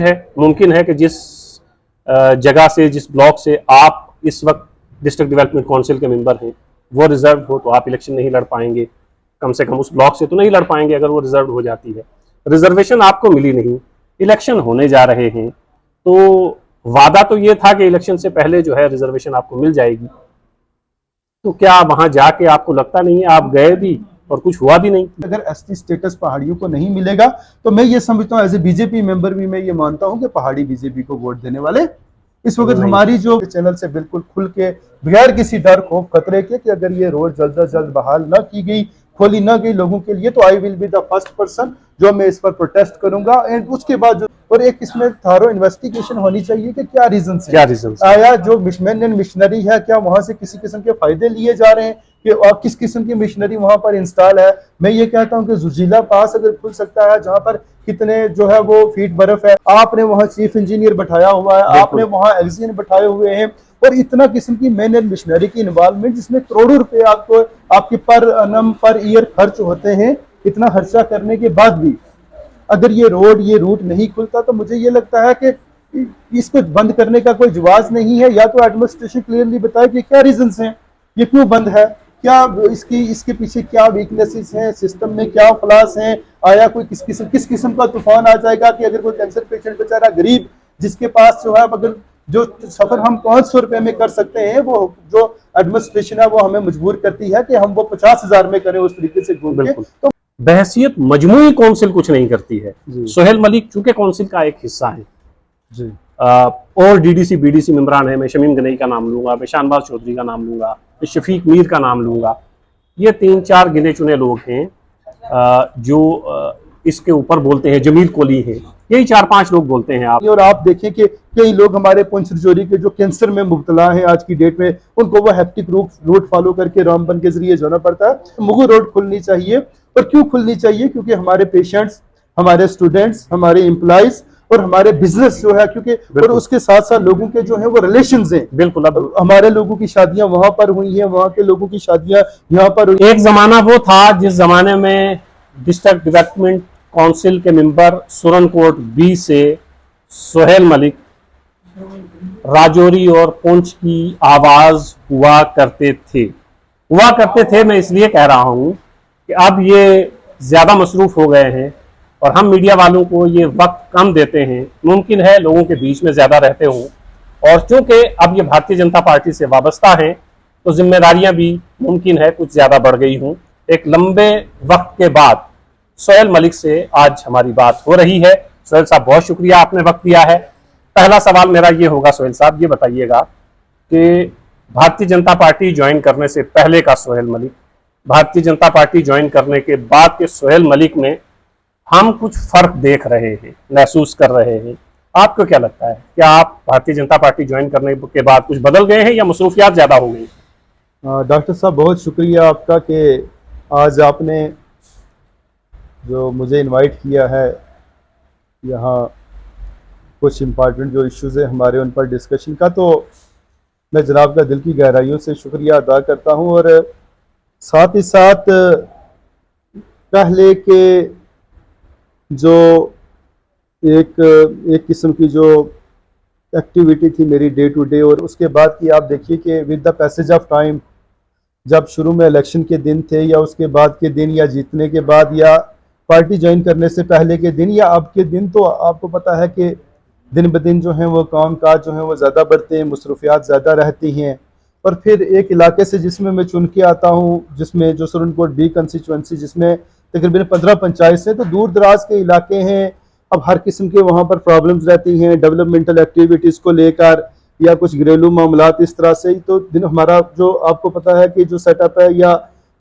है, मुमकिन है कि जिस जगह से, जिस ब्लॉक से आप इस वक्त डिस्ट्रिक्ट डेवलपमेंट काउंसिल के मेंबर हैं वो रिजर्व हो, तो आप इलेक्शन नहीं लड़ पाएंगे, कम से कम उस ब्लॉक से तो नहीं लड़ पाएंगे अगर वो रिजर्व हो जाती है। रिजर्वेशन आपको मिली नहीं, इलेक्शन होने जा रहे हैं, तो वादा तो ये था कि इलेक्शन से पहले जो है रिजर्वेशन आपको मिल जाएगी, तो क्या वहां जाके आपको लगता नहीं है आप गए भी और कुछ हुआ भी नहीं? अगर एसटी स्टेटस पहाड़ियों को नहीं मिलेगा तो मैं ये समझता हूँ एज ए बीजेपी मेंबर भी मैं ये मानता हूँ कि पहाड़ी बीजेपी को वोट देने वाले इस वक्त हमारी जो चैनल से बिल्कुल खुल के बगैर किसी डर खौफ खतरे के कि अगर ये रोड जल्द से जल्द बहाल न की गई, खोली न गई लोगों के लिए, तो I will be the first person जो मैं इस पर प्रोटेस्ट करूंगा। एंड उसके बाद और एक इसमें थारो इन्वेस्टिगेशन होनी चाहिए कि क्या रीजन है, क्या रीजन आया जो मिशनरी एंड मिशनरी है क्या वहां से किसी किस्म के फायदे लिए जा रहे हैं कि और किस किस्म की मिशनरी वहां पर इंस्टॉल है। मैं ये कहता हूं कि जुजीला पास अगर खुल सकता है जहां पर कितने जो है वो फीट बर्फ है, आपने वहां चीफ इंजीनियर बैठाया हुआ है, आपने वहां एक्सियन बैठाए हुए हैं, और इतना किस्म की मैन एंड मिशनरी की इन्वॉल्वमेंट जिसमें करोड़ों रुपए आपको आपके पर अनम पर ईयर खर्च होते हैं। इतना खर्चा करने के बाद भी अगर ये रोड ये रूट नहीं खुलता तो मुझे ये लगता है कि इसको बंद करने का कोई जवाब नहीं है। या तो एडमिनिस्ट्रेशन क्लियरली बताए कि क्या रीजंस हैं, ये क्यों बंद है, क्या इसके पीछे क्या वीकनेसेस हैं, सिस्टम में क्या फ्लॉस हैं, आया कोई किस किस्म का तूफान आ जाएगा कि अगर कोई कैंसर पेशेंट बेचारा गरीब जिसके पास जो है अगर जो सफर हम 500 रुपए में कर सकते हैं वो जो एडमिनिस्ट्रेशन है वो हमें मजबूर करती है कि हम वो 50,000 में करें उस तरीके से घूम के। तो बहसियत मजमूई काउंसिल कुछ नहीं करती है। सोहेल मलिक चूंकि काउंसिल का एक हिस्सा है जी, और डीडीसी बीडीसी मेंबरान है, मैं शमीम गनई का नाम लूंगा, मैं शानबाज चौधरी का नाम लूंगा, मैं शफीक मीर का नाम लूंगा, ये 3-4 गिने चुने लोग हैं जो इसके ऊपर बोलते हैं। जमील कोली है, यही 4-5 लोग बोलते हैं आप। और आप देखें कि कई लोग हमारे पुंछ रजौरी के जो कैंसर में मुब्तला हैं आज की डेट में, उनको वो हेप्टिक रूट फॉलो करके रामबन के जरिए जाना पड़ता है। मुगल रोड खुलनी चाहिए, और क्यों खुलनी चाहिए? क्योंकि हमारे पेशेंट्स, हमारे स्टूडेंट्स, हमारे एम्प्लॉइज और हमारे बिजनेस जो है, क्योंकि और उसके साथ साथ लोगों के जो है वो रिलेशंस हैं। बिल्कुल, अब हमारे लोगों की शादियां वहां पर हुई हैं, वहां के लोगों की शादियां यहाँ पर हुई। एक जमाना वो था जिस जमाने में डिस्ट्रिक्ट डेवलपमेंट काउंसिल के मेंबर सुरनकोट बी से सोहेल मलिक राजौरी और पुंछ की आवाज हुआ करते थे। मैं इसलिए कह रहा हूं कि अब ये ज्यादा मसरूफ हो गए हैं और हम मीडिया वालों को ये वक्त कम देते हैं। मुमकिन है लोगों के बीच में ज्यादा रहते हों, और चूंकि अब ये भारतीय जनता पार्टी से वाबस्ता है तो जिम्मेदारियां भी मुमकिन है कुछ ज्यादा बढ़ गई हूं। एक लंबे वक्त के बाद सोहेल मलिक से आज हमारी बात हो रही है। सोहेल साहब, बहुत शुक्रिया, आपने वक्त दिया है। पहला सवाल मेरा ये होगा, सोहेल साहब ये बताइएगा कि भारतीय जनता पार्टी ज्वाइन करने से पहले का सोहेल मलिक, भारतीय जनता पार्टी ज्वाइन करने के बाद के सोहेल मलिक में हम कुछ फर्क देख रहे हैं, महसूस कर रहे हैं। आपको क्या लगता है, क्या आप भारतीय जनता पार्टी ज्वाइन करने के बाद कुछ बदल गए हैं या मसरूफियात ज्यादा हो गई? डॉक्टर साहब, बहुत शुक्रिया आपका कि आज आपने जो मुझे इनवाइट किया है यहाँ कुछ इम्पॉर्टेंट जो इश्यूज़ हैं हमारे उन पर डिस्कशन का, तो मैं जनाब का दिल की गहराइयों से शुक्रिया अदा करता हूँ। और साथ ही साथ पहले के जो एक किस्म की जो एक्टिविटी थी मेरी डे टू डे, और उसके बाद की आप देखिए कि with the passage of time, जब शुरू में इलेक्शन के दिन थे या उसके बाद के दिन या जीतने के बाद या पार्टी ज्वाइन करने से पहले के दिन या अब के दिन, तो आपको पता है कि दिन ब दिन जो है वो काम काज जो है वो ज़्यादा बढ़ते हैं, मसरूफियात ज़्यादा रहती हैं। और फिर एक इलाके से जिसमें मैं चुन के आता हूँ, जिसमें जो सुरनकोट बी कंस्टिट्यूंसी, जिसमें तकरीबन 15 पंचायत से, तो दूर दराज के इलाके हैं। अब हर किस्म के वहाँ पर प्रॉब्लम्स रहती हैं डेवलपमेंटल एक्टिविटीज़ को लेकर या कुछ घरेलू मामलात इस तरह से। तो दिन हमारा जो आपको पता है कि जो सेटअप है या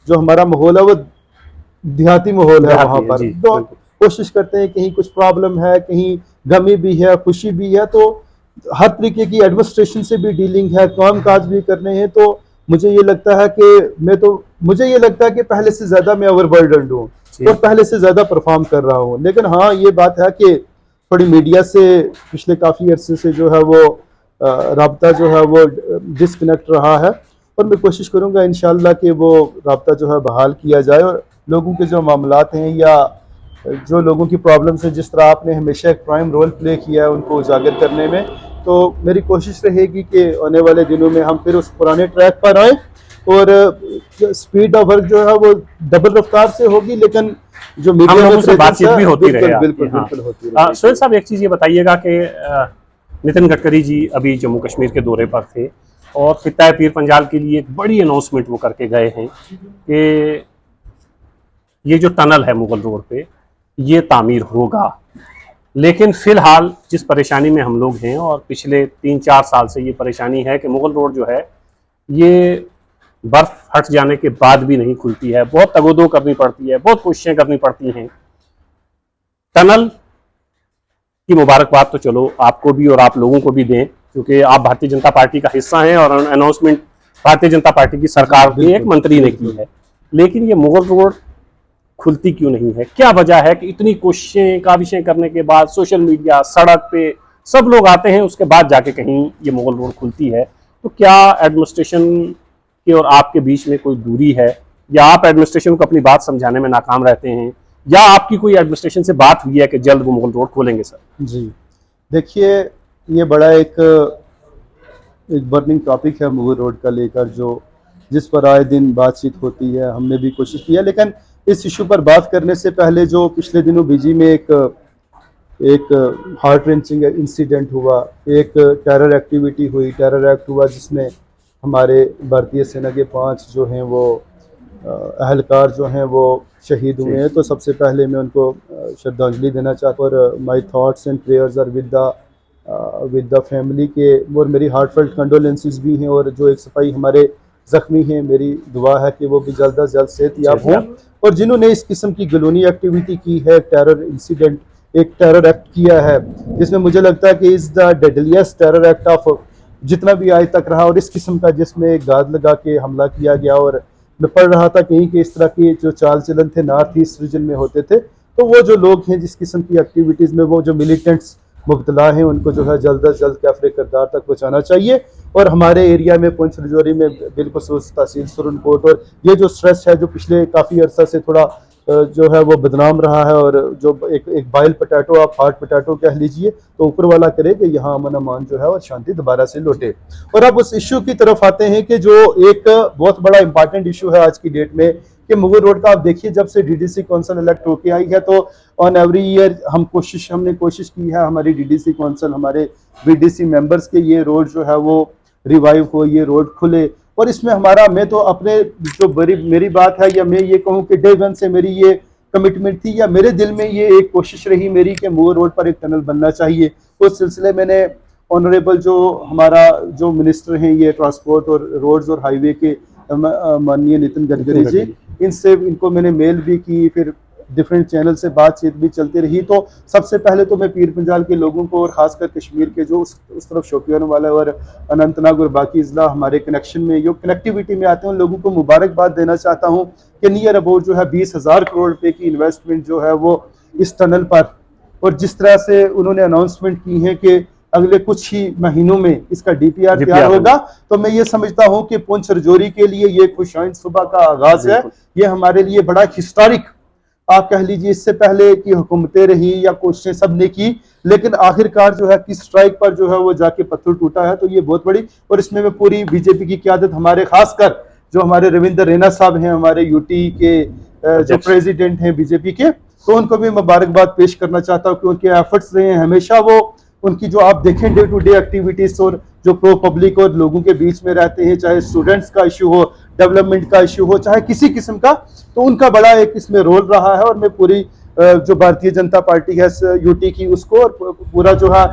जो हमारा माहौल है वो देहाती माहौल है वहाँ पर। तो कोशिश करते हैं, कहीं कुछ प्रॉब्लम है, कहीं गमी भी है, खुशी भी है, तो हर तरीके की एडमिनिस्ट्रेशन से भी डीलिंग है, काम काज भी करने हैं। तो मुझे ये लगता है कि मुझे ये लगता है कि पहले से ज़्यादा मैं ओवरबर्डन्ड हूँ और पहले से ज़्यादा परफॉर्म कर रहा हूँ। लेकिन हाँ, ये बात है कि थोड़ी मीडिया से पिछले काफ़ी अरसे से जो है वो राब्ता जो है वो डिस्कनेक्ट रहा है, और मैं कोशिश करूँगा इंशाल्लाह कि वो राब्ता जो है बहाल किया जाए और लोगों के जो मामलात हैं या जो लोगों की प्रॉब्लम्स है, जिस तरह आपने हमेशा एक प्राइम रोल प्ले किया है उनको उजागर करने में, तो मेरी कोशिश रहेगी कि आने वाले दिनों में हम फिर उस पुराने ट्रैक पर आए और स्पीड ऑफ वर्क जो है वो डबल रफ्तार से होगी, लेकिन जो हम मीडिया लोगों में से बातचीत प्रेजेंस भी है होती रहे बिल्कुल आपकी। बिल्कुल हाँ, बिल्कुल होती रहेगी। सोहेल साहब, एक चीज़ ये बताइएगा कि नितिन गडकरी जी अभी जम्मू कश्मीर के दौरे पर थे और खित्ता पीर पंजाल के लिए एक बड़ी अनाउंसमेंट वो करके गए हैं कि ये जो टनल है मुगल रोड पे, ये तामीर होगा। लेकिन फिलहाल जिस परेशानी में हम लोग हैं, और पिछले 3-4 साल से ये परेशानी है कि मुगल रोड जो है ये बर्फ हट जाने के बाद भी नहीं खुलती है, बहुत तगोदो करनी पड़ती है, बहुत कोशिशें करनी पड़ती हैं। टनल की मुबारकबाद तो चलो आपको भी और आप लोगों को भी दें, क्योंकि आप भारतीय जनता पार्टी का हिस्सा हैं और अनाउंसमेंट भारतीय जनता पार्टी की सरकार के एक मंत्री ने की है। लेकिन ये मुगल रोड खुलती क्यों नहीं है? क्या वजह है कि इतनी कोशिशें काविशें करने के बाद सोशल मीडिया, सड़क पे सब लोग आते हैं, उसके बाद जाके कहीं ये मुगल रोड खुलती है? तो क्या एडमिनिस्ट्रेशन के और आपके बीच में कोई दूरी है, या आप एडमिनिस्ट्रेशन को अपनी बात समझाने में नाकाम रहते हैं, या आपकी कोई एडमिनिस्ट्रेशन से बात हुई है कि जल्द वो मुगल रोड खोलेंगे? सर जी देखिए, ये बड़ा एक बर्निंग टॉपिक है मुगल रोड का लेकर, जो जिस पर आए दिन बातचीत होती है। हमने भी कोशिश की है, लेकिन इस इशू पर बात करने से पहले जो पिछले दिनों बीजी में एक हार्ट रेंचिंग इंसिडेंट हुआ, एक टेरर एक्टिविटी हुई, टेरर एक्ट हुआ, जिसमें हमारे भारतीय सेना के 5 जो हैं वो अहलकार जो हैं वो शहीद हुए हैं। तो सबसे पहले मैं उनको श्रद्धांजलि देना चाहता हूँ, और my thoughts and prayers are with the family के, और मेरी हार्टफेल्ट कंडोलेंसेस भी हैं। और जो एक सिपाही हमारे ज़ख्मी हैं, मेरी दुआ है कि वो भी जल्द अज जल्द सेहतयाब हों। और जिन्होंने इस किस्म की गलूनी एक्टिविटी की है, टेरर इंसिडेंट, एक टेरर एक्ट किया है, जिसमें मुझे लगता है कि is the deadliest terror act of जितना भी आज तक रहा, और इस किस्म का जिसमें गाद लगा के हमला किया गया। और मैं पढ़ रहा था कहीं कि इस तरह के जो चाल चलन थे नॉर्थ ईस्ट रीजन में होते थे। तो वो जो लोग हैं जिस किस्म की एक्टिविटीज़ में वो जो मिलिटेंट्स मुब्तला हैं, उनको जो है जल्द अज जल्द कैफरे किरदार तक पहुँचाना चाहिए। और हमारे एरिया में पुंछ रजौरी में बिलखसूस तहसील सुरनकोट, और ये जो स्ट्रेस है जो पिछले काफ़ी अर्सा से थोड़ा जो है वो बदनाम रहा है, और जो एक बाइल पटैटो, आप हार्ट पटैटो कह लीजिए, तो ऊपर वाला करे कि यहाँ अमन अमान जो है और शांति दोबारा से लौटे। और अब उस इशू की तरफ आते हैं कि जो एक बहुत बड़ा इंपॉर्टेंट इशू है आज की डेट में, कि मुगल रोड का आप देखिए, जब से डीडीसी काउंसिल इलेक्ट होके आई है, तो ऑन एवरी ईयर हमने कोशिश की है, हमारी डीडीसी काउंसिल, हमारे बीडीसी मेंबर्स के, ये रोड जो है वो रिवाइव हो, ये रोड खुले। और इसमें हमारा, मैं तो अपने जो मेरी बात है, या मैं ये कहूँ कि डे वन से मेरी ये कमिटमेंट थी, या मेरे दिल में ये एक कोशिश रही मेरी, कि मुगल रोड पर एक टनल बनना चाहिए। उस सिलसिले मैंने ऑनरेबल जो हमारा जो मिनिस्टर हैं ये ट्रांसपोर्ट और रोड्स और हाईवे के, माननीय नितिन गडकरी जी, इनको मैंने मेल भी की, फिर डिफरेंट चैनल से बातचीत भी चलती रही। तो सबसे पहले तो मैं पीर पंजाल के लोगों को, और ख़ासकर कश्मीर के जो उस तरफ शोपियान वाला और अनंतनाग और बाकी अजला हमारे कनेक्शन में, जो कनेक्टिविटी में आते हैं, उन लोगों को मुबारकबाद देना चाहता हूँ कि नियर अबाउट जो है 20,000 करोड़ रुपए की इन्वेस्टमेंट जो है वो इस टनल पर, और जिस तरह से उन्होंने अनाउंसमेंट की है कि अगले कुछ ही महीनों में इसका डीपीआर तैयार होगा, तो मैं ये समझता हूँ कि पुंछ रजौरी के लिए ये खुशाइन सुबह का आगाज है। ये हमारे लिए बड़ा हिस्टोरिक, आप कह लीजिए, इससे पहले की हुकूमतें रही या कोशिशें सब ने की, लेकिन आखिरकार जो है किस स्ट्राइक पर जो है वो जाके पत्थर टूटा है। तो ये बहुत बड़ी, और इसमें मैं पूरी बीजेपी की क़यादत, हमारे खासकर जो हमारे रविंद्र रैना साहब हैं, हमारे यूटी के जो प्रेसिडेंट हैं बीजेपी के, तो उनको भी मुबारकबाद पेश करना चाहता हूँ कि उनके एफर्ट्स रहे हैं हमेशा, वो उनकी जो आप देखें डे टू डे एक्टिविटीज, और जो प्रो पब्लिक और लोगों के बीच में रहते हैं, चाहे स्टूडेंट्स का इशू हो, डेवलपमेंट का इशू हो, चाहे किसी किस्म का, तो उनका बड़ा एक इसमें रोल रहा है। और मैं पूरी जो भारतीय जनता पार्टी है यूटी की, उसको, और पूरा जो है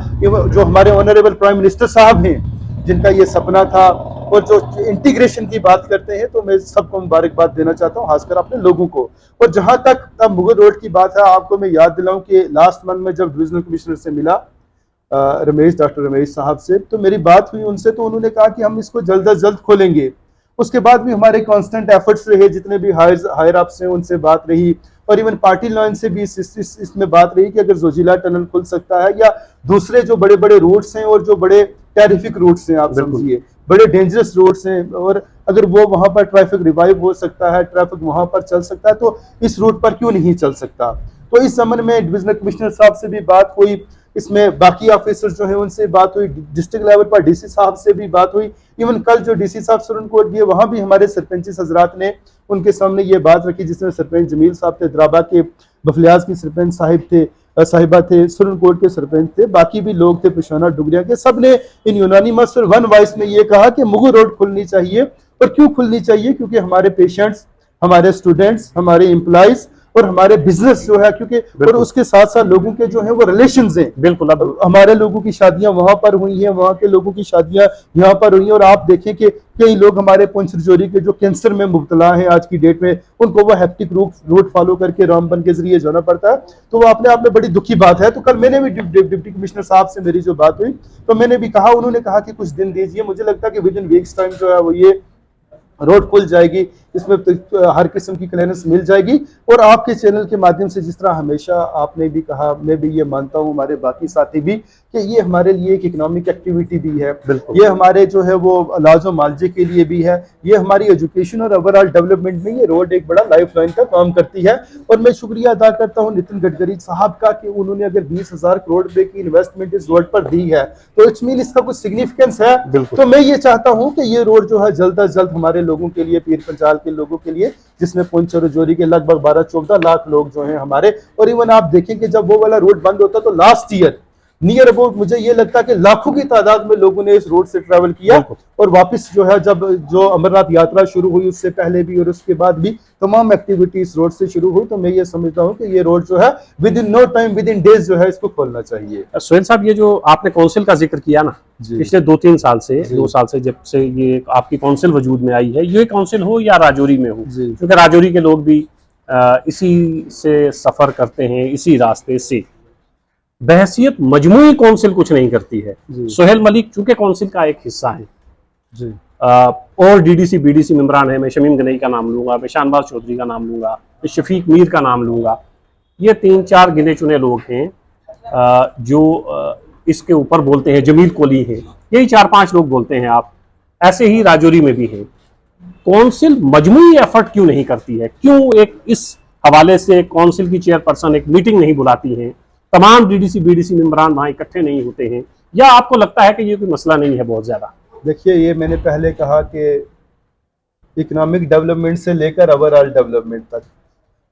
जो हमारे ऑनरेबल प्राइम मिनिस्टर साहब हैं जिनका ये सपना था, और जो इंटीग्रेशन की बात करते हैं, तो मैं सबको मुबारकबाद देना चाहता हूँ, खासकर अपने लोगों को। और जहां तक अब मुगल रोड की बात है, आपको मैं याद दिलाऊं कि लास्ट मंथ में जब डिविजनल कमिश्नर से मिला, डॉक्टर रमेश साहब से, तो मेरी बात हुई उनसे, तो उन्होंने कहा कि हम इसको जल्द अज जल्द खोलेंगे। उसके बाद भी हमारे कांस्टेंट एफर्ट्स रहे, जितने भी हायर अप्स हैं उनसे बात रही, और इवन पार्टी लाइन से भी इसमें बात रही कि अगर जोजिला टनल खुल सकता है, या दूसरे जो बड़े बड़े रूट्स हैं, और जो बड़े टेरिफिक रूट्स हैं, आप समझिए बड़े डेंजरस रूट्स हैं, और अगर वो वहां पर ट्रैफिक रिवाइव हो सकता है, ट्रैफिक वहां पर चल सकता है, तो इस रूट पर क्यों नहीं चल सकता। तो इस संबंध में डिविजनल कमिश्नर साहब से भी बात हुई, इसमें बाकी ऑफिसर जो है उनसे बात हुई, डिस्ट्रिक्ट लेवल पर डीसी साहब से भी बात हुई। इवन कल जो डीसी साहब सुरनकोट गए वहां भी हमारे सरपंच हजरात ने उनके सामने ये बात रखी, जिसमें सरपंच जमील साहब थे, द्राबा के बफलियाज के सरपंच साहिबा थे, सुरनकोट के सरपंच थे, बाकी भी लोग थे पेशाना डुगरिया के, सब ने इन यूनानिमस और वन वॉइस में ये कहा कि मुगल रोड खुलनी चाहिए। और क्यों खुलनी चाहिए? क्योंकि हमारे पेशेंट्स, हमारे स्टूडेंट्स, हमारे एम्प्लॉइज और हमारे बिजनेस जो है, क्योंकि और उसके साथ साथ लोगों के जो है वो रिलेशंस हैं। बिल्कुल, अब हमारे लोगों की शादियां वहां पर हुई हैं, वहां के लोगों की शादियां यहाँ पर हुई हैं, और आप देखें कि कई लोग हमारे पुंछ रजौरी के जो कैंसर में मुब्तला हैं आज की डेट में, उनको वो हेप्टिक रूट फॉलो करके रामबन के जरिए जाना पड़ता है। तो वो अपने आप में बड़ी दुखी बात है। तो कल मैंने भी डिप्टी कमिश्नर साहब से मेरी जो बात हुई, तो मैंने भी कहा, उन्होंने कहा कि कुछ दिन दीजिए, मुझे लगता है कि विद इन वीक्स टाइम जो है वो ये रोड खुल जाएगी, इसमें तो हर किस्म की क्लियरेंस मिल जाएगी। और आपके चैनल के माध्यम से जिस तरह हमेशा आपने भी कहा, मैं भी ये मानता हूँ, हमारे बाकी साथी भी, कि ये हमारे लिए एक इकोनॉमिक एक्टिविटी भी है, ये हमारे जो है वो इलाज और मालजे के लिए भी है, ये हमारी एजुकेशन और ओवरऑल डेवलपमेंट में ये रोड एक बड़ा लाइफ लाइन का काम करती है। और मैं शुक्रिया अदा करता हूँ नितिन गडकरी साहब का कि उन्होंने अगर 20,000 करोड़ रुपए की इन्वेस्टमेंट इस रोड पर दी है तो इट्स मीन इसका कुछ सिग्निफिकेंस है। तो मैं ये चाहता हूँ कि ये रोड जो है जल्द अज जल्द हमारे लोगों के लिए, पीर पंचाल के लोगों के लिए, जिसमें पुंछ और रजौरी के लगभग 12-14 लाख लोग जो हैं हमारे, और इवन आप देखें कि जब वो वाला रोड बंद होता तो लास्ट ईयर नियर अबाउट मुझे ये लगता है कि लाखों की तादाद में लोगों ने इस रोड से ट्रैवल किया। और वापस जो है जब जो अमरनाथ यात्रा शुरू हुई उससे पहले भी और उसके बाद भी तमाम एक्टिविटी इस रोड से शुरू हुई। तो मैं ये समझता हूँ कि ये रोड जो है within no time, within days जो है इसको खोलना चाहिए। सोहेल साहब, ये जो आपने काउंसिल का जिक्र किया ना, पिछले 2-3 साल से, 2 साल से जब से ये आपकी काउंसिल वजूद में आई है, ये काउंसिल हो या राजौरी में हो, क्योंकि राजौरी के लोग भी इसी से सफर करते हैं, इसी रास्ते से, बहसियत मजमूई काउंसिल कुछ नहीं करती है। सोहेल मलिक चूंकि काउंसिल का एक हिस्सा है जी, और डीडीसी बीडीसी मेंबरान है, मैं शमीम गनई का नाम लूंगा, मैं शानबाज चौधरी का नाम लूंगा, मैं शफीक मीर का नाम लूंगा, ये 3-4 गिने चुने लोग हैं जो इसके ऊपर बोलते हैं। जमील कोली है, यही 4-5 लोग बोलते हैं। आप ऐसे ही राजौरी में भी हैं। काउंसिल मजमूई एफर्ट क्यों नहीं करती है? क्यों एक इस हवाले से काउंसिल की चेयरपर्सन एक मीटिंग नहीं बुलाती है, तमाम डीडीसी बीडीसी मेंबरान वहां इकट्ठे नहीं होते हैं? या आपको लगता है कि ये कोई मसला नहीं है बहुत ज्यादा? देखिए, ये मैंने पहले कहा कि इकोनॉमिक डेवलपमेंट से लेकर ओवरऑल डेवलपमेंट तक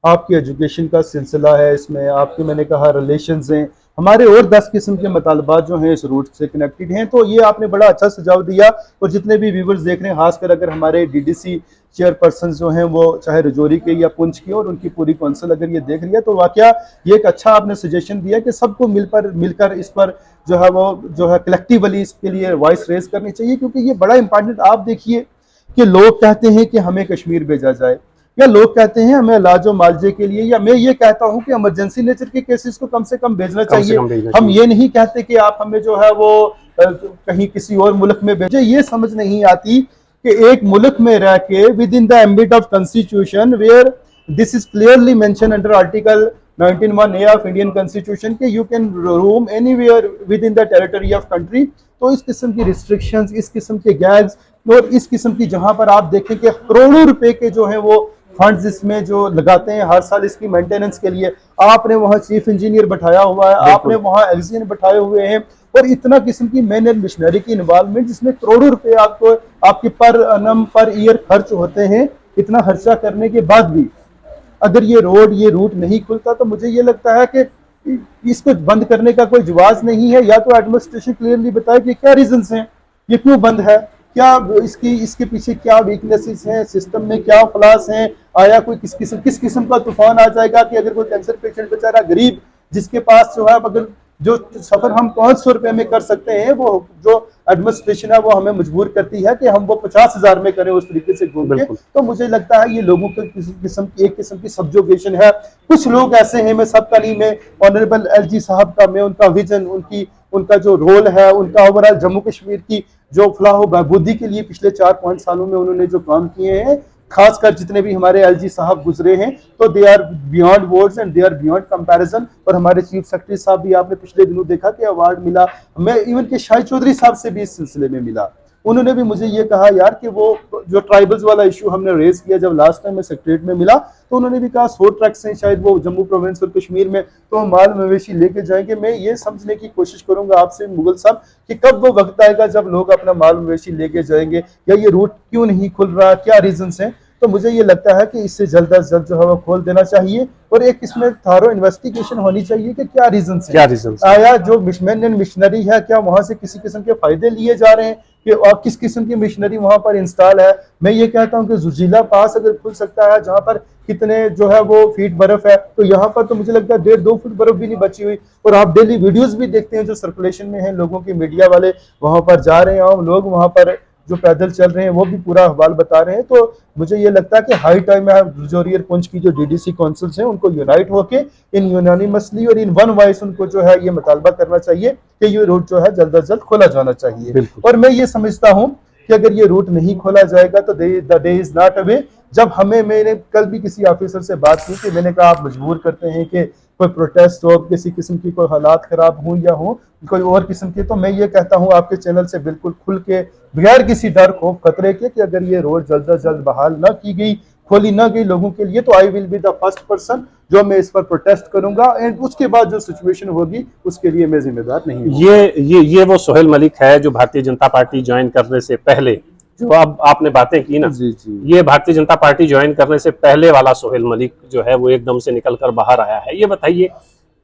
आपकी एजुकेशन का सिलसिला है, इसमें आपके मैंने कहा रिलेशंस हैं, हमारे और 10 किस्म के मतलबात जो हैं इस रूट से कनेक्टेड हैं। तो ये आपने बड़ा अच्छा सुझाव दिया। और जितने भी व्यूवर्स देख रहे हैं, खासकर अगर हमारे डीडीसी चेयरपर्सन जो हैं वो चाहे रजौरी के या पुंछ के, और उनकी पूरी काउंसिल अगर ये देख लिया तो वाकया ये एक अच्छा आपने सजेशन दिया कि सबको मिलकर इस पर जो है वो जो है कलेक्टिवली इसके लिए वॉइस रेज करनी चाहिए, क्योंकि ये बड़ा इंपॉर्टेंट। आप देखिए कि लोग कहते हैं कि हमें कश्मीर भेजा जाए, या लोग कहते हैं हमें इलाज और मालजे के लिए, या मैं ये कहता हूं कि इमरजेंसी नेचर के केसेस को कम से कम भेजना चाहिए। हम ये नहीं कहते कि आप हमें जो है वो कहीं किसी और मुल्क में भेजें। ये समझ नहीं आती कि एक मुल्क में रह के within the ambit of constitution where this is clearly mention under article 19(1)(a) of Indian constitution के you can roam anywhere within the territory of country. तो इस किस्म की रिस्ट्रिक्शंस, इस किस्म के गैग्स और इस किस्म की, जहां पर आप देखें कि करोड़ों रुपए के जो है वो फंड्स इसमें जो लगाते हैं हर साल इसकी मेंटेनेंस के लिए, आपने वहां चीफ इंजीनियर बैठाया हुआ है, आपने वहां एक्सियन बैठाए हुए हैं, और इतना किस्म की मैन एंड मिशनरी की इन्वॉल्वमेंट जिसमें करोड़ों रुपए आपको आपके पर अनम पर ईयर खर्च होते हैं। इतना खर्चा करने के बाद भी अगर ये रूट नहीं खुलता तो मुझे ये लगता है कि इसको बंद करने का कोई जवाब नहीं है। या तो एडमिनिस्ट्रेशन क्लियरली बताए कि क्या रीजंस हैं, ये क्यों बंद है, क्या इसके पीछे क्या वीकनेसेस हैं, सिस्टम में क्या फ्लॉस हैं, आया कोई किस किस्म का तूफान आ जाएगा कि अगर कोई कैंसर पेशेंट बेचारा गरीब जिसके पास जो है अगर जो सफर हम 500 रुपए में कर सकते हैं, वो जो एडमिनिस्ट्रेशन है वो हमें मजबूर करती है कि हम वो 50,000 में करें उस तरीके से घूम के। तो मुझे लगता है ये लोगों के एक किस्म की सब्जुगेशन है। कुछ लोग ऐसे हैं, मैं सबका नहीं, मैं ऑनरेबल एलजी साहब का, मैं उनका विजन, उनका जो रोल है, उनका ओवरऑल जम्मू कश्मीर की जो फलाह बहबूदी के लिए पिछले 4-5 सालों में उन्होंने जो काम किए हैं, खासकर जितने भी हमारे एलजी साहब गुजरे हैं, तो they are beyond words and they are beyond comparison. और हमारे चीफ सेक्रेटरी साहब भी आपने पिछले दिनों देखा कि अवार्ड मिला, मैं इवन के शाहिद चौधरी साहब से भी इस सिलसिले में मिला। उन्होंने भी मुझे ये कहा यार कि वो जो ट्राइबल्स वाला इशू हमने रेज किया जब लास्ट टाइम मैं सेक्रेटरीट में मिला, तो उन्होंने भी कहा 100 ट्रक्स हैं शायद वो जम्मू प्रोविंस और कश्मीर में, तो हम माल मवेशी लेके जाएंगे। मैं ये समझने की कोशिश करूंगा आपसे मुगल साहब कि कब वो वक्त आएगा जब लोग अपना माल मवेशी लेके जाएंगे, या ये रूट क्यों नहीं खुल रहा, क्या रीजंस हैं। तो मुझे ये लगता है कि इससे जल्द अज जल्द जो है वो खोल देना चाहिए, और एक इसमें थारो इन्वेस्टिगेशन होनी चाहिए कि क्या रीजन है, क्या रीजन, आया जो मिशनरी है क्या वहां से किसी किस्म के फायदे लिए जा रहे हैं, कि और किस किस्म की मिशनरी वहां पर इंस्टॉल है। मैं ये कहता हूं कि जुजीला पास अगर खुल सकता है जहां पर कितने जो है वो फीट बर्फ है, तो यहाँ पर तो मुझे लगता है 1.5-2 फुट बर्फ भी नहीं बची हुई। और आप डेली वीडियोस भी देखते हैं जो सर्कुलेशन में है, लोगों की मीडिया वाले वहां पर जा रहे हैं, और लोग वहां पर जो पैदल चल रहे हैं वो भी पूरा अहवाल बता रहे हैं। तो मुझे ये लगता है कि हाई टाइम है राजौरी और पुंछ की जो डीडीसी काउंसिल्स हैं उनको यूनाइट होके इन यूनानिमसली और इन वन वॉइस उनको जो है ये मुतालबा करना चाहिए कि ये रूट जो है जल्द अज जल्द खोला जाना चाहिए। और मैं ये समझता हूँ कि अगर ये रूट नहीं खोला जाएगा तो the day is not away. जब मैंने कल भी किसी ऑफिसर से बात की कि मैंने कहा आप मजबूर करते हैं कि कोई प्रोटेस्ट हो, किसी किस्म की कोई हालात खराब हों या हो कोई और किस्म की, तो मैं ये कहता हूँ आपके चैनल से बिल्कुल खुल के बगैर किसी डर खौफ खतरे के कि अगर ये रोड जल्द अज जल्द बहाल ना की गई, खोली ना गई लोगों के लिए, तो I will be the first person जो मैं इस पर प्रोटेस्ट करूंगा, एंड उसके बाद जो सिचुएशन होगी उसके लिए मैं जिम्मेदार नहीं हूँ। ये वो सोहेल मलिक है जो भारतीय जनता पार्टी ज्वाइन करने से पहले, जो अब आपने बातें की ना, जी जी, ये भारतीय जनता पार्टी ज्वाइन करने से पहले वाला सोहेल मलिक जो है वो एकदम से निकल कर बाहर आया है। ये बताइए,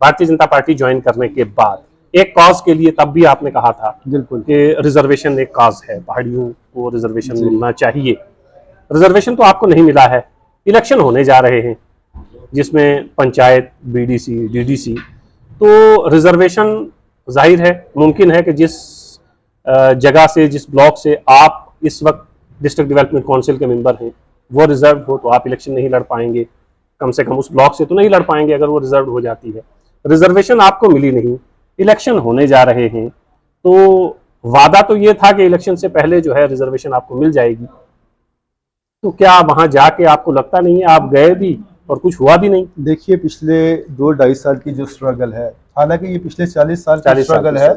भारतीय जनता पार्टी ज्वाइन करने के बाद एक कॉज के लिए, तब भी आपने कहा था बिल्कुल कि रिजर्वेशन एक कॉज है, पहाड़ियों को रिजर्वेशन मिलना चाहिए। रिजर्वेशन तो आपको नहीं मिला है, इलेक्शन होने जा रहे हैं जिसमें पंचायत, बीडीसी, डीडीसी, तो रिजर्वेशन जाहिर है मुमकिन है कि जिस जगह से, जिस ब्लॉक से आप इस वक्त डिस्ट्रिक्ट डेवलपमेंट काउंसिल के मेंबर हैं वो रिजर्व हो, तो आप इलेक्शन नहीं लड़ पाएंगे, कम से कम उस ब्लॉक से तो नहीं लड़ पाएंगे अगर वो रिजर्व हो जाती है। रिजर्वेशन आपको मिली नहीं, इलेक्शन होने जा रहे हैं, तो वादा तो ये था कि इलेक्शन से पहले जो है रिजर्वेशन आपको मिल जाएगी, तो क्या वहां जाके आपको लगता नहीं है, आप गए भी और कुछ हुआ भी नहीं? देखिए पिछले 2-2.5 साल की जो स्ट्रगल है, हालांकि ये पिछले 40 साल की स्ट्रगल है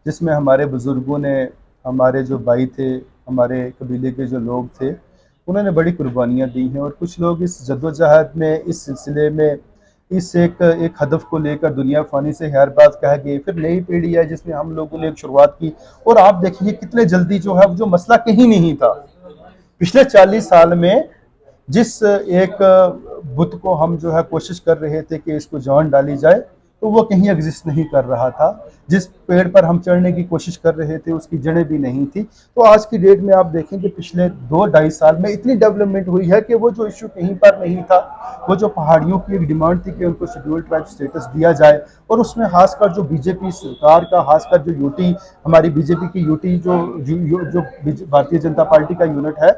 जिसमें हमारे बुजुर्गों ने, हमारे जो भाई थे, हमारे कबीले के जो लोग थे, उन्होंने बड़ी कुर्बानियां दी हैं, और कुछ लोग इस जद्दोजहद में, इस सिलसिले में, इस एक हदफ को लेकर दुनिया फानी से खैर बात कह गए। फिर नई पीढ़ी है जिसमें हम लोगों ने एक शुरुआत की, और आप देखिए कितने जल्दी जो है जो मसला कहीं नहीं था पिछले 40 साल में, जिस एक बुत को हम जो है कोशिश कर रहे थे कि इसको जान डाली जाए, तो वो कहीं एग्जिस्ट नहीं कर रहा था। जिस पेड़ पर हम चढ़ने की कोशिश कर रहे थे उसकी जड़ें भी नहीं थी। तो आज की डेट में आप देखें कि पिछले 2-2.5 साल में इतनी डेवलपमेंट हुई है कि वो जो इशू कहीं पर नहीं था, वो जो पहाड़ियों की एक डिमांड थी कि उनको शेड्यूल ट्राइब स्टेटस दिया जाए, और उसमें खासकर जो बीजेपी सरकार का, खासकर जो यूटी, हमारी बीजेपी की यूटी जो भारतीय जनता पार्टी का यूनिट है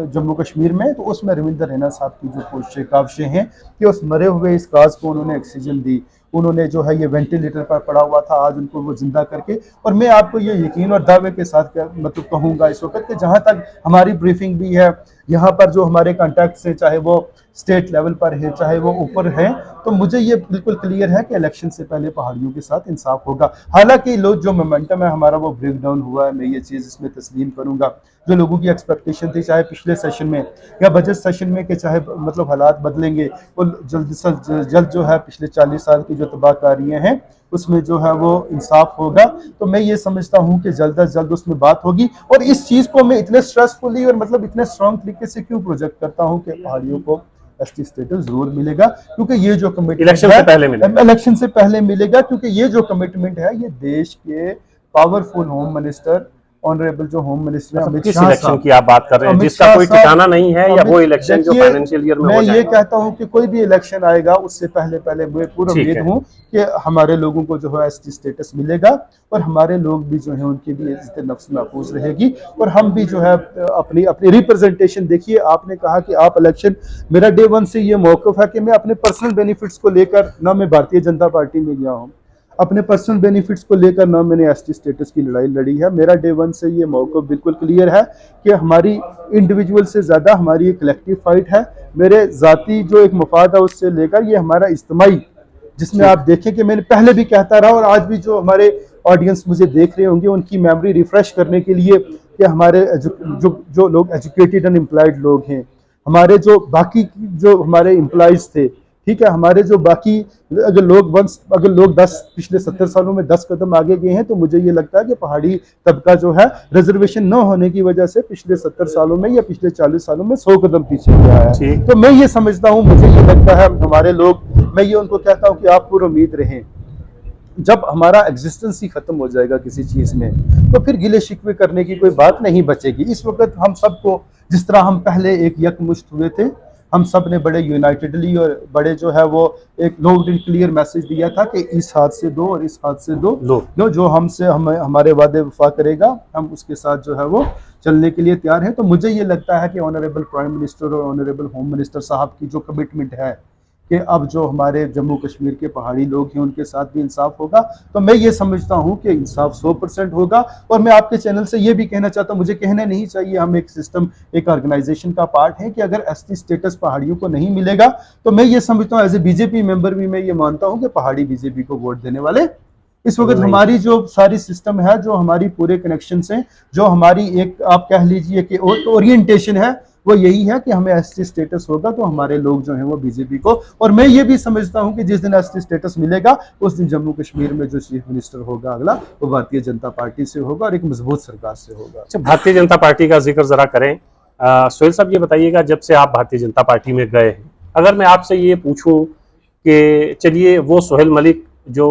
जम्मू कश्मीर में, तो उसमें रविंदर रैना साहब की जो कोशिशें काविशें हैं कि उस मरे हुए इस काज को उन्होंने ऑक्सीजन दी, उन्होंने जो है ये वेंटिलेटर पर पड़ा हुआ था, आज उनको वो जिंदा करके। और मैं आपको ये यकीन और दावे के साथ मतलब कहूँगा इस वक्त कि जहाँ तक हमारी ब्रीफिंग भी है, यहाँ पर जो हमारे कॉन्टैक्ट्स हैं, चाहे वो स्टेट लेवल पर है चाहे वो ऊपर है, तो मुझे ये बिल्कुल क्लियर है कि इलेक्शन से पहले पहाड़ियों के साथ इंसाफ होगा। हालांकि लोग जो मोमेंटम है हमारा वो ब्रेक डाउन हुआ है, मैं ये चीज़ इसमें तस्लीम करूँगा। जो लोगों की एक्सपेक्टेशन थी, चाहे पिछले सेशन में या बजट सेशन में, कि चाहे मतलब हालात बदलेंगे, वो जल्द से जल्द जो है पिछले 40 साल की जो तबाहकारियाँ हैं उसमें जो है वो इंसाफ होगा। तो मैं ये समझता हूँ कि जल्द अज जल्द उसमें बात होगी। और इस चीज़ को मैं इतने स्ट्रेसफुली और मतलब इतने स्ट्रॉन्ग तरीके से क्यों प्रोजेक्ट करता हूँ कि पहाड़ियों को एसटी स्टेटस जरूर मिलेगा, क्योंकि ये जो कमिटमेंट इलेक्शन से पहले मिलेगा, इलेक्शन से पहले मिलेगा, क्योंकि ये जो कमिटमेंट है ये देश के पावरफुल होम मिनिस्टर, ऑनरेबल जो होम मिनिस्टर है किस इलेक्शन की आप बात कर रहे हैं जिसका कोई ठिकाना नहीं है, या वो इलेक्शन जो फाइनेंशियल ईयर में मैं ये कहता हूं कि कोई भी इलेक्शन आएगा उससे पहले मैं पूरा उम्मीद हूं कि हमारे लोगों को जो है एसटी स्टेटस मिलेगा, और हमारे लोग भी जो है उनकी भी इज्जत नफ्स महफूज रहेगी, और हम भी जो है अपनी अपनी रिप्रेजेंटेशन। देखिए आपने कहा कि आप इलेक्शन, मेरा डे 1 से ये मौक़िफ़ है कि मैं अपने पर्सनल बेनिफिट्स को लेकर ना मैं भारतीय जनता पार्टी में गया हूँ, अपने पर्सनल बेनिफिट्स को लेकर ना मैंने एसटी स्टेटस की लड़ाई लड़ी है। मेरा डे 1 से ये मौक़िफ़ बिल्कुल क्लियर है कि हमारी इंडिविजुअल से ज़्यादा हमारी एक कलेक्टिव फाइट है। मेरे ज़ाती जो एक मफाद है उससे लेकर ये हमारा इज्तिमाई, जिसमें आप देखें कि मैंने पहले भी कहता रहा और आज भी जो हमारे ऑडियंस मुझे देख रहे होंगे उनकी मेमोरी रिफ्रेश करने के लिए, कि कि हमारे जो लोग एजुकेटेड अनएम्प्लॉयड लोग हैं, हमारे जो बाकी जो हमारे एम्प्लॉयज थे, ठीक है, हमारे जो बाकी अगर लोग 10 पिछले 70 सालों में 10 कदम आगे गए हैं, तो मुझे ये लगता है कि पहाड़ी तबका जो है रिजर्वेशन न होने की वजह से पिछले 70 सालों में या पिछले 40 सालों में 100 कदम पीछे गया है। तो मैं ये समझता हूँ, मुझे ये लगता है हमारे लोग, मैं ये उनको कहता हूँ कि आप पूरी उम्मीद रहें, जब हमारा एग्जिस्टेंस ही खत्म हो जाएगा किसी चीज में, तो फिर गिले शिकवे करने की कोई बात नहीं बचेगी। इस वक्त हम सबको, जिस तरह हम पहले एक यकमुश्त हुए थे, हम सब ने बड़े यूनाइटेडली और बड़े जो है वो एक लाउड एंड क्लियर मैसेज दिया था कि इस हाथ से दो और इस हाथ से दो, जो हमसे हमारे वादे वफा करेगा, हम उसके साथ जो है वो चलने के लिए तैयार हैं। तो मुझे ये लगता है कि ऑनरेबल प्राइम मिनिस्टर और ऑनरेबल होम मिनिस्टर साहब की जो कमिटमेंट है कि अब जो हमारे जम्मू कश्मीर के पहाड़ी लोग हैं उनके साथ भी इंसाफ होगा, तो मैं ये समझता हूँ कि इंसाफ 100% होगा। और मैं आपके चैनल से ये भी कहना चाहता हूँ, मुझे कहना नहीं चाहिए, हम एक सिस्टम, एक ऑर्गेनाइजेशन का पार्ट है, कि अगर एसटी स्टेटस पहाड़ियों को नहीं मिलेगा, तो मैं ये समझता हूँ एज ए बीजेपी मेंबर भी मैं ये मानता हूँ कि पहाड़ी बीजेपी को वोट देने वाले इस वक्त हमारी जो सारी सिस्टम है, जो हमारी पूरे कनेक्शन हैं, जो हमारी एक आप कह लीजिए कि ओरिएंटेशन है, वो यही है कि हमें एसटी स्टेटस होगा तो हमारे लोग जो हैं वो बीजेपी को, और मैं ये भी समझता हूं कि जिस दिन एसटी स्टेटस मिलेगा उस दिन जम्मू कश्मीर में जो चीफ मिनिस्टर होगा अगला, वो भारतीय जनता पार्टी से होगा और एक मजबूत सरकार से होगा। अच्छा, भारतीय जनता पार्टी का जिक्र जरा करें। सोहेल साहब, ये बताइएगा, जब से आप भारतीय जनता पार्टी में गए हैं, अगर मैं आपसे ये पूछूं कि चलिए वो सोहेल मलिक जो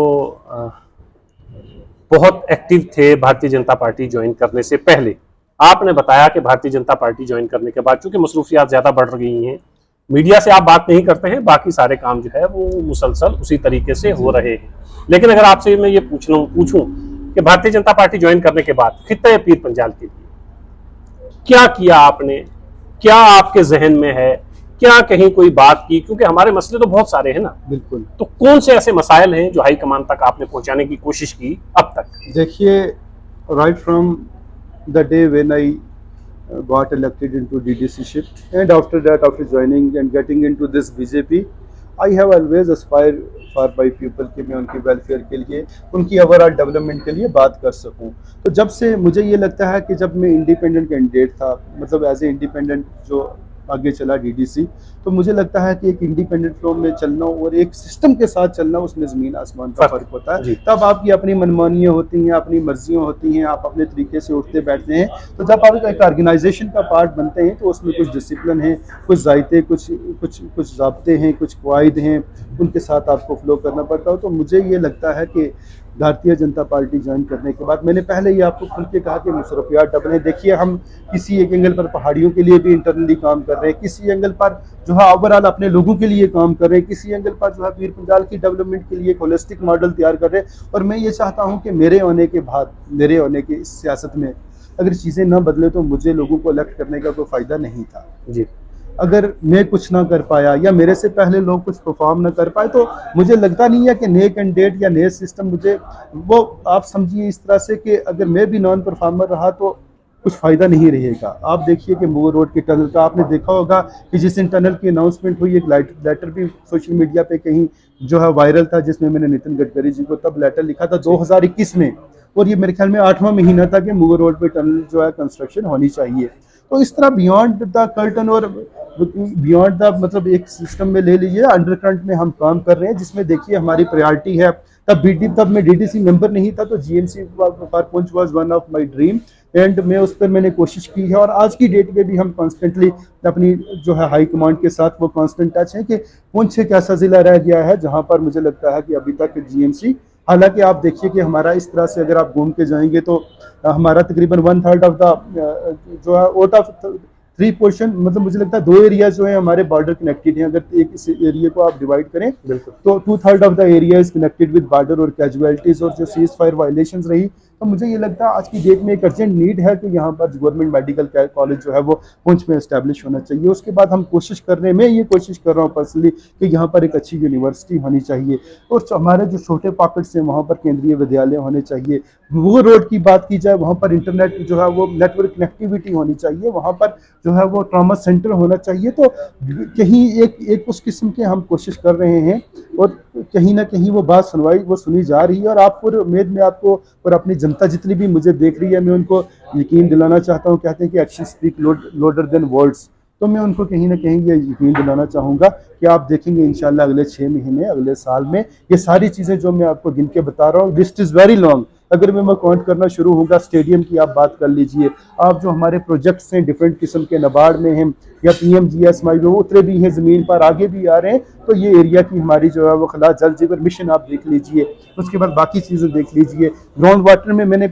बहुत एक्टिव थे भारतीय जनता पार्टी ज्वाइन करने से पहले, आपने बताया कि भारतीय जनता पार्टी ज्वाइन करने के बाद चूंकि मसरूफियात ज्यादा बढ़ गई हैं, मीडिया से आप बात नहीं करते हैं, बाकी सारे काम जो है वो मुसलसल उसी तरीके से हो रहे हैं। लेकिन अगर आपसे मैं ये पूछूं कि भारतीय जनता पार्टी ज्वाइन करने के बाद खित्ते पीर पंजाल के लिए क्या किया आपने, क्या आपके जहन में है, क्या कहीं कोई बात की? क्योंकि हमारे मसले तो बहुत सारे हैं ना। बिल्कुल। तो कौन से ऐसे मसाइल हैं जो हाईकमान तक आपने पहुंचाने की कोशिश की अब तक? देखिए, right from the day when I got elected into DDC-ship, and after that, after joining and getting into this BJP, I have always aspired for my people कि मैं उनकी वेलफेयर के लिए, उनकी ओवरऑल डेवलपमेंट के लिए बात कर सकूं। तो जब से मुझे ये लगता है कि जब मैं इंडिपेंडेंट कैंडिडेट था, मतलब एज ए इंडिपेंडेंट जो आगे चला डीडीसी, तो मुझे लगता है कि एक इंडिपेंडेंट फ्लो में चलना और एक सिस्टम के साथ चलना, उसमें ज़मीन आसमान का फर्क होता है। तब आपकी अपनी मनमानियाँ होती हैं, अपनी मर्जियाँ होती हैं, आप अपने तरीके से उठते बैठते हैं। तो जब आप एक ऑर्गेनाइजेशन का पार्ट बनते हैं, तो उसमें कुछ डिसिप्लिन है, कुछ ज़ायते, कुछ ज़ाब्ते हैं, कुछ कवायद हैं, उनके साथ आपको फ्लो करना पड़ता है। तो मुझे ये लगता है कि भारतीय जनता पार्टी ज्वाइन करने के बाद, मैंने पहले ही आपको खुल के कहा कि मुशर्रफियात डबल है। देखिए, हम किसी एक एंगल पर पहाड़ियों के लिए भी इंटरनली काम कर रहे हैं, किसी एंगल पर जो है ओवरऑल अपने लोगों के लिए काम कर रहे हैं, किसी एंगल पर जो है पीर पंजाल की डेवलपमेंट के लिए एक होलिस्टिक मॉडल तैयार कर रहे हैं। और मैं ये चाहता हूँ कि मेरे होने के बाद, मेरे होने की इस सियासत में अगर चीज़ें ना बदले, तो मुझे लोगों को इलेक्ट करने का कोई फ़ायदा नहीं था जी। अगर मैं कुछ ना कर पाया या मेरे से पहले लोग कुछ परफॉर्म ना कर पाए, तो मुझे लगता नहीं है कि नए कैंडिडेट या नए सिस्टम मुझे, वो आप समझिए इस तरह से कि अगर मैं भी नॉन परफॉर्मर रहा तो कुछ फ़ायदा नहीं रहेगा। आप देखिए कि मूर रोड के टनल का आपने देखा होगा कि जिस दिन टनल की अनाउंसमेंट हुई, एक लेटर भी सोशल मीडिया पे कहीं जो है वायरल था, जिसमें मैंने नितिन गडकरी जी को तब लेटर लिखा था 2021 में, और ये मेरे ख्याल में 8वां महीना था कि मूर रोड पे टनल जो है कंस्ट्रक्शन होनी चाहिए। तो इस तरह बियॉन्ड द कर्टन और बियॉन्ड द, मतलब एक सिस्टम में ले लीजिए, अंडरकरंट में हम काम कर रहे हैं, जिसमें देखिए हमारी प्रायोरिटी है। तब मैं डीडीसी मेंबर नहीं था, तो GMC for Poonch was one of my dream, and मैं उस पर मैंने कोशिश की है। और आज की डेट में भी हम कॉन्स्टेंटली अपनी जो है हाई कमांड के साथ वो कांस्टेंट टच है कि पुंछ एक ऐसा जिला रह गया है जहां पर मुझे लगता है कि अभी तक जीएमसी, हालांकि आप देखिए कि हमारा इस तरह से अगर आप घूम के जाएंगे तो हमारा तकरीबन 1/3 ऑफ द जो है आउट ऑफ 3 पोर्शन, मतलब मुझे लगता है 2 एरिया जो है हमारे बॉर्डर कनेक्टेड हैं। अगर एक इस एरिया को आप डिवाइड करें तो 2/3 of the area is connected with border और कैजुअलिटीज और जो सीज फायर वायलेशंस रही। तो मुझे ये लगता है आज की डेट में एक अर्जेंट नीड है कि यहाँ पर गवर्नमेंट मेडिकल कॉलेज जो है वो पुंछ में एस्टैब्लिश होना चाहिए। उसके बाद हम कोशिश कर रहे हैं, मैं ये कोशिश कर रहा हूँ पर्सनली कि यहाँ पर एक अच्छी यूनिवर्सिटी होनी चाहिए, और हमारे जो छोटे पॉकेट्स हैं वहाँ पर केंद्रीय विद्यालय होने चाहिए। वो रोड की बात की जाए, वहाँ पर इंटरनेट जो है वो नेटवर्क कनेक्टिविटी होनी चाहिए, वहाँ पर जो है वो ट्रॉमा सेंटर होना चाहिए। तो कहीं एक उस किस्म के हम कोशिश कर रहे हैं, और कहीं ना कहीं वो बात सुनी जा रही है। और आप पूरी उम्मीद में आपको और अपनी जनता जितनी भी मुझे देख रही है, मैं उनको यकीन दिलाना चाहता हूँ। कहते हैं कि action speak loader than words, तो मैं उनको कहीं ना कहीं ये यकीन दिलाना चाहूँगा कि आप देखेंगे इंशाल्लाह अगले 6 महीने, अगले साल में ये सारी चीज़ें जो मैं आपको गिन के बता रहा हूँ, लिस्ट इज़ वेरी लॉन्ग। अगर मैं काउंट करना शुरू होगा, स्टेडियम की आप बात कर लीजिए, आप जो हमारे प्रोजेक्ट्स हैं डिफरेंट किस्म के, नबार्ड में हैं या PMGSY में उतरे भी हैं, ज़मीन पर आगे भी आ रहे हैं, तो ये एरिया की हमारी जो है वो खला जल जीवन मिशन आप देख लीजिए, उसके बाद बाकी चीज़ें देख लीजिए। ग्राउंड वाटर में मैंने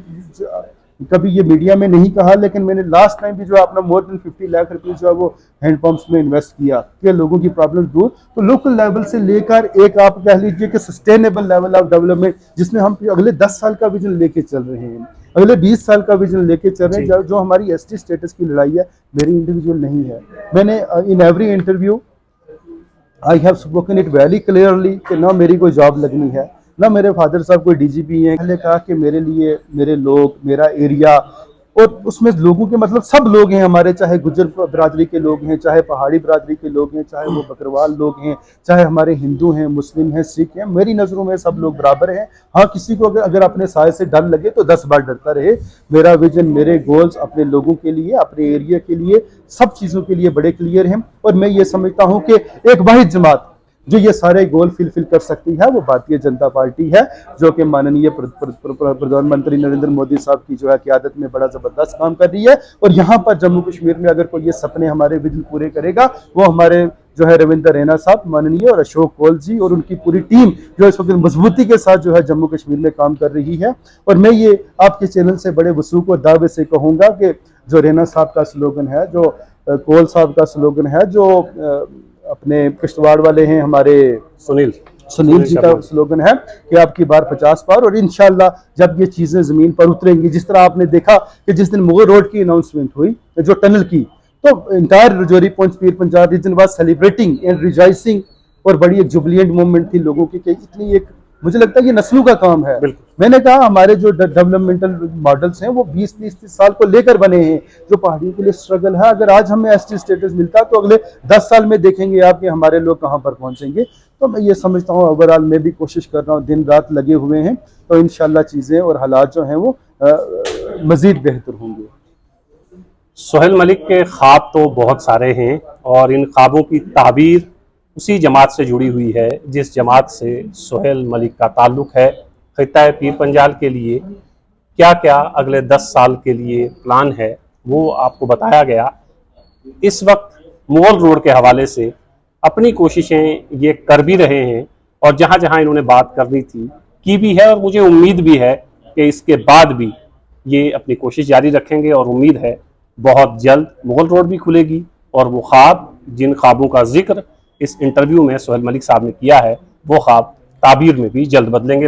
कभी ये मीडिया में नहीं कहा, लेकिन मैंने लास्ट टाइम भी जो अपना मोर देन 50 लाख रुपए जो है वो हैंडपम्प्स में इन्वेस्ट किया कि लोगों की प्रॉब्लम दूर। तो लोकल लेवल से लेकर एक आप कह लीजिए कि सस्टेनेबल लेवल ऑफ डेवलपमेंट, जिसमें हम अगले 10 साल का विजन लेके चल रहे हैं, अगले 20 साल का विजन लेके चल रहे हैं। जो हमारी ST स्टेटस की लड़ाई है, मेरी इंडिविजुअल नहीं है। मैंने in every interview I have spoken it very clearly कि ना मेरी कोई जॉब लगनी है, ना मेरे फादर साहब कोई DGP हैं। पहले कहा कि मेरे लिए मेरे लोग, मेरा एरिया, और उसमें लोगों के मतलब सब लोग हैं हमारे, चाहे गुज्जर बरादरी के लोग हैं, चाहे पहाड़ी बरादरी के लोग हैं, चाहे वो बकरवाल लोग हैं, चाहे हमारे हिंदू हैं, मुस्लिम हैं, सिख हैं, मेरी नज़रों में सब लोग बराबर हैं। हाँ, किसी को अगर अपने साय से डर लगे तो 10 बार डरता रहे। मेरा विजन, मेरे गोल्स अपने लोगों के लिए, अपने एरिया के लिए, सब चीज़ों के लिए बड़े क्लियर हैं। और मैं ये समझता हूँ कि एक वाहिद जमात जो ये सारे गोल फिल कर सकती है वो भारतीय जनता पार्टी है, जो कि माननीय प्रधानमंत्री नरेंद्र मोदी साहब की जो है क़यादत में बड़ा ज़बरदस्त काम कर रही है। और यहाँ पर जम्मू कश्मीर में अगर कोई ये सपने हमारे विजन पूरे करेगा, वो हमारे जो है रविंदर रैना साहब माननीय और अशोक कौल जी और उनकी पूरी टीम जो इस वक्त मजबूती के साथ जो है जम्मू कश्मीर में काम कर रही है। और मैं ये आपके चैनल से बड़े वसूख और दावे से कहूँगा कि जो रैना साहब का स्लोगन है, जो कौल साहब का स्लोगन है, जो अपने किश्तवाड़ वाले हैं हमारे सुनील जी का स्लोगन है कि आपकी बार 50 पार। और इंशाल्लाह जब ये चीज़ें ज़मीन पर उतरेंगी, जिस तरह आपने देखा कि जिस दिन मुगल रोड की अनाउंसमेंट हुई, जो टनल की, तो entire Rajouri Poonch Pir Panjal region was celebrating and rejoicing, और बड़ी एक जुबलियंट मूवमेंट थी लोगों की कि इतनी एक, मुझे लगता है ये नस्लों का काम है। मैंने कहा हमारे जो डेवलपमेंटल मॉडल्स हैं वो 20-30 साल को लेकर बने हैं, जो पहाड़ियों के लिए स्ट्रगल है। अगर आज हमें ST स्टेटस मिलता तो अगले 10 साल में देखेंगे आप कि हमारे लोग कहाँ पर पहुंचेंगे। तो मैं ये समझता हूँ, ओवरऑल मैं भी कोशिश कर रहा हूँ, दिन रात लगे हुए हैं, तो इंशाल्लाह चीज़ें और हालात जो हैं वो मज़ीद बेहतर होंगे। सोहेल मलिक के ख्वाब तो बहुत सारे हैं, और इन ख्वाबों की ताबीर उसी जमात से जुड़ी हुई है जिस जमात से सोहेल मलिक का ताल्लुक़ है। खित्ता पीर पंजाल के लिए क्या क्या अगले 10 साल के लिए प्लान है वो आपको बताया गया। इस वक्त मुगल रोड के हवाले से अपनी कोशिशें ये कर भी रहे हैं, और जहाँ जहाँ इन्होंने बात करनी थी की भी है, और मुझे उम्मीद भी है कि इसके बाद भी ये अपनी कोशिश जारी रखेंगे। और उम्मीद है बहुत जल्द मुगल रोड भी खुलेगी, और वो ख्वाब, जिन ख्वाबों का जिक्र इस इंटरव्यू में सोहेल मलिक साहब ने किया है, वो ख्वाब ताबीर में भी जल्द बदलेंगे।